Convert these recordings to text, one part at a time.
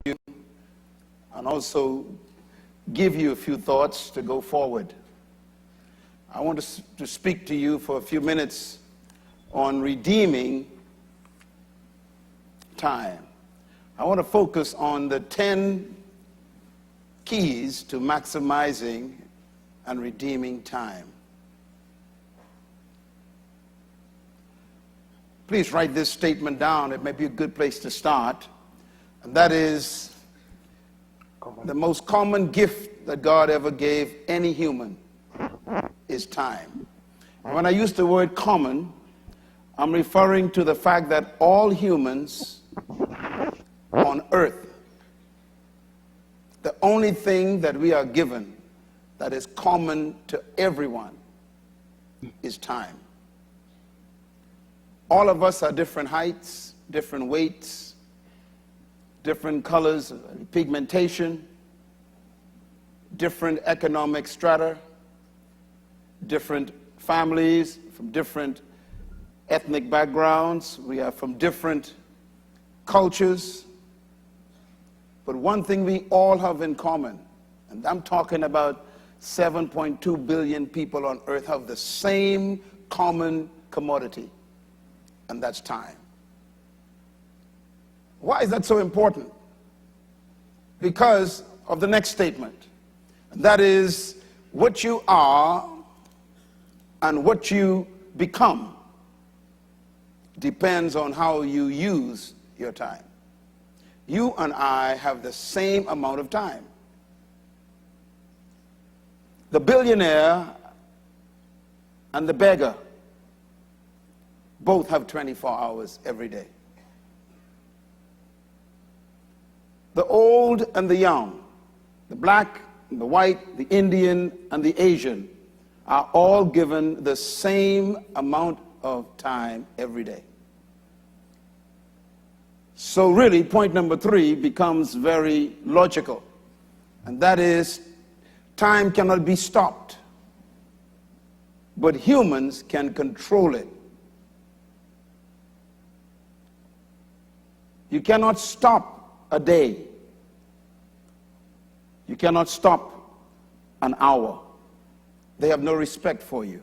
you and also give you a few thoughts to go forward. I want to speak to you for a few minutes on redeeming time. I want to focus on the 10 keys to maximizing and redeeming time. Please write this statement down. It may be a good place to start. And that is the most common gift that God ever gave any human is time. And when I use the word common, I'm referring to the fact that all humans on earth, the only thing that we are given that is common to everyone is time. All of us are different heights, different weights, different colors, pigmentation, different economic strata, different families from different ethnic backgrounds. We are from different cultures. But one thing we all have in common, and I'm talking about 7.2 billion people on earth have the same common commodity, and that's time. Why is that so important? Because of the next statement. That is, what you are and what you become depends on how you use your time. You and I have the same amount of time. The billionaire and the beggar both have 24 hours every day. The old and the young, the black and the white, the Indian and the Asian are all given the same amount of time every day. So really, point number 3 becomes very logical, and that is, time cannot be stopped, but humans can control it. You cannot stop a day. You cannot stop an hour. They have no respect for you.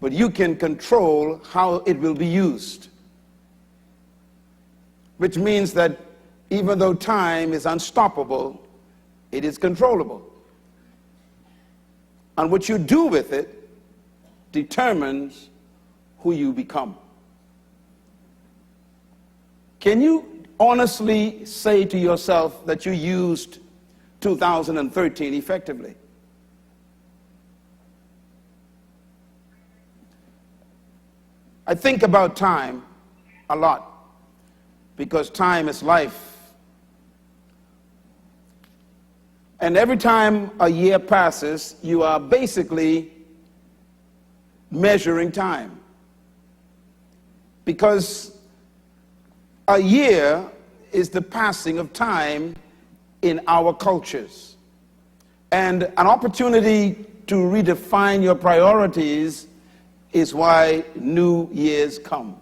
But you can control how it will be used. Which means that even though time is unstoppable, it is controllable. And what you do with it determines who you become. Can you honestly say to yourself that you used 2013 effectively? I think about time a lot because time is life. And every time a year passes, you are basically measuring time. Because a year is the passing of time in our cultures. And an opportunity to redefine your priorities is why New Year's come.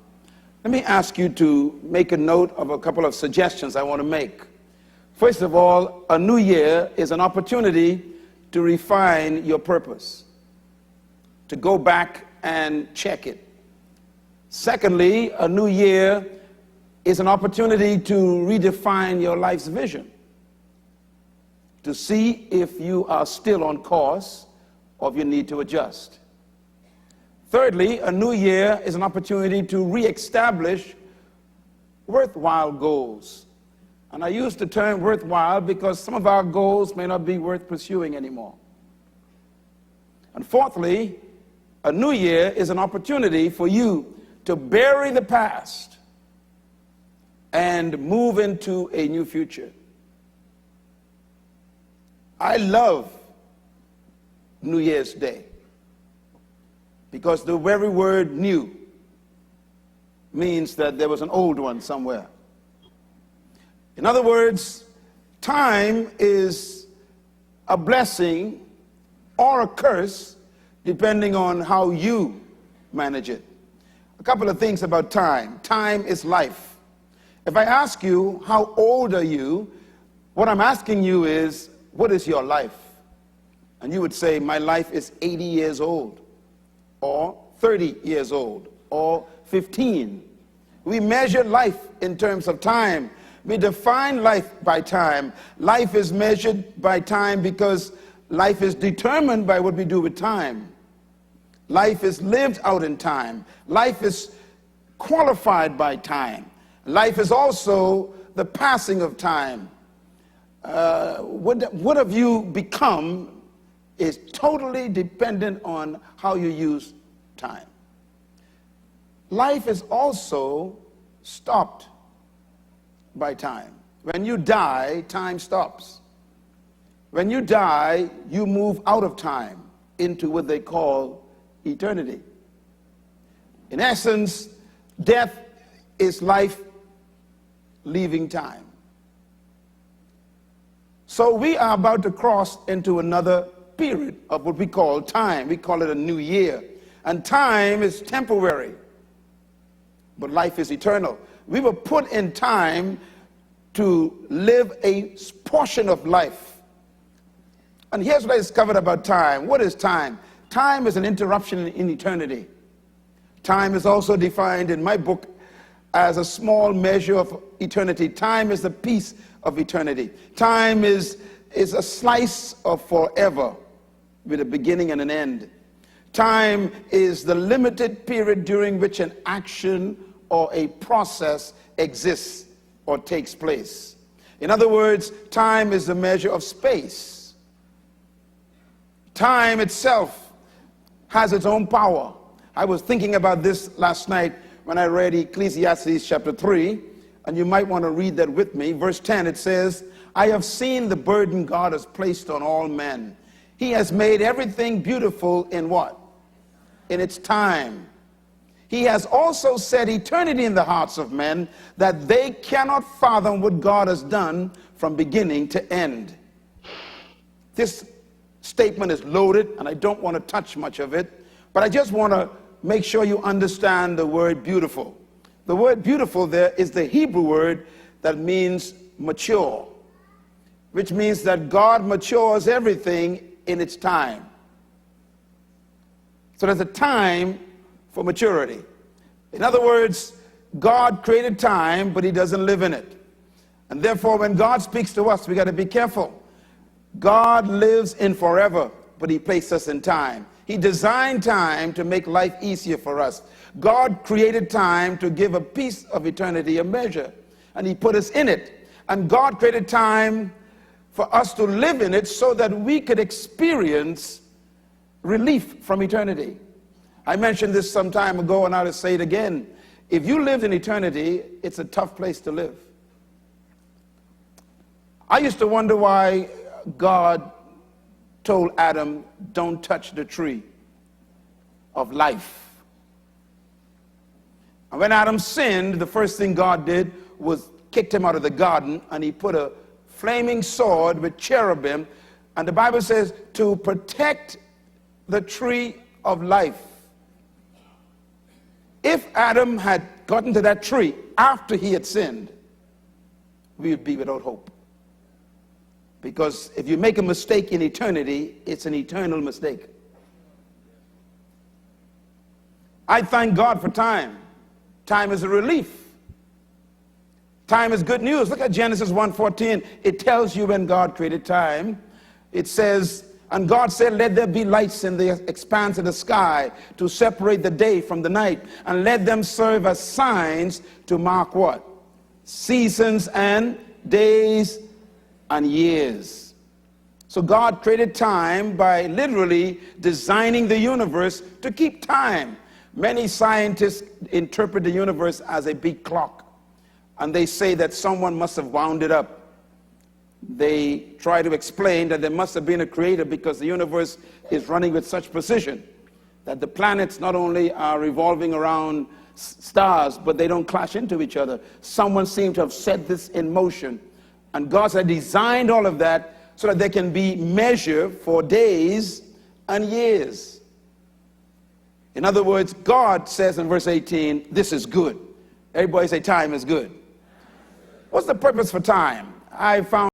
Let me ask you to make a note of a couple of suggestions I want to make. First of all, a new year is an opportunity to refine your purpose, to go back and check it. Secondly, a new year is an opportunity to redefine your life's vision, to see if you are still on course or if you need to adjust. Thirdly, a new year is an opportunity to reestablish worthwhile goals. And I use the term worthwhile because some of our goals may not be worth pursuing anymore. And fourthly, a new year is an opportunity for you to bury the past and move into a new future. I love New Year's Day because the very word new means that there was an old one somewhere. In other words, time is a blessing or a curse depending on how you manage it. A couple of things about time. Time is life. If I ask you, how old are you? What I'm asking you is, what is your life? And you would say, my life is 80 years old, or 30 years old, or 15. We measure life in terms of time. We define life by time. Life is measured by time because life is determined by what we do with time. Life is lived out in time. Life is qualified by time. Life is also the passing of time. What have you become is totally dependent on how you use time. Life is also stopped by time. When you die, time stops. When you die, you move out of time into what they call eternity. In essence, death is life leaving time. So we are about to cross into another period of what we call time. We call it a new year. And time is temporary, but life is eternal. We were put in time to live a portion of life. And here's what I discovered about time. What is time? Time is an interruption in eternity. Time is also defined in my book as a small measure of eternity. Time is a piece of eternity. Time is a slice of forever with a beginning and an end. Time is the limited period during which an action or a process exists or takes place. In other words, time is the measure of space. Time itself has its own power. I was thinking about this last night when I read Ecclesiastes chapter 3, and you might want to read that with me. Verse 10, it says, I have seen the burden God has placed on all men. He has made everything beautiful in what? In its time. He has also set eternity in the hearts of men, that they cannot fathom what God has done from beginning to end. This statement is loaded, and I don't want to touch much of it, but I just want to make sure you understand the word beautiful. The word beautiful there is the Hebrew word that means mature, which means that God matures everything in its time. So there's a time for maturity. In other words, God created time, but he doesn't live in it. And therefore, when God speaks to us, we got to be careful. God lives in forever, but he placed us in time. He designed time to make life easier for us. God created time to give a piece of eternity a measure, and he put us in it. And God created time for us to live in it so that we could experience relief from eternity. I mentioned this some time ago, and I'll say it again. If you lived in eternity, it's a tough place to live. I used to wonder why God told Adam, don't touch the tree of life. And when Adam sinned, the first thing God did was kicked him out of the garden, and he put a flaming sword with cherubim, and the Bible says to protect the tree of life. If Adam had gotten to that tree after he had sinned, we would be without hope. Because if you make a mistake in eternity, it's an eternal mistake. I thank God for time. Time is a relief. Time is good news. Look at Genesis 1:14. It tells you when God created time. It says, and God said, let there be lights in the expanse of the sky to separate the day from the night, and let them serve as signs to mark what? Seasons and days and years. So God created time by literally designing the universe to keep time. Many scientists interpret the universe as a big clock, and they say that someone must have wound it up. They try to explain that there must have been a creator because the universe is running with such precision that the planets not only are revolving around stars, but they don't clash into each other. Someone seemed to have set this in motion, and God had designed all of that so that there can be measure for days and years. In other words, God says in verse 18, this is good. Everybody say time is good. What's the purpose for time? I found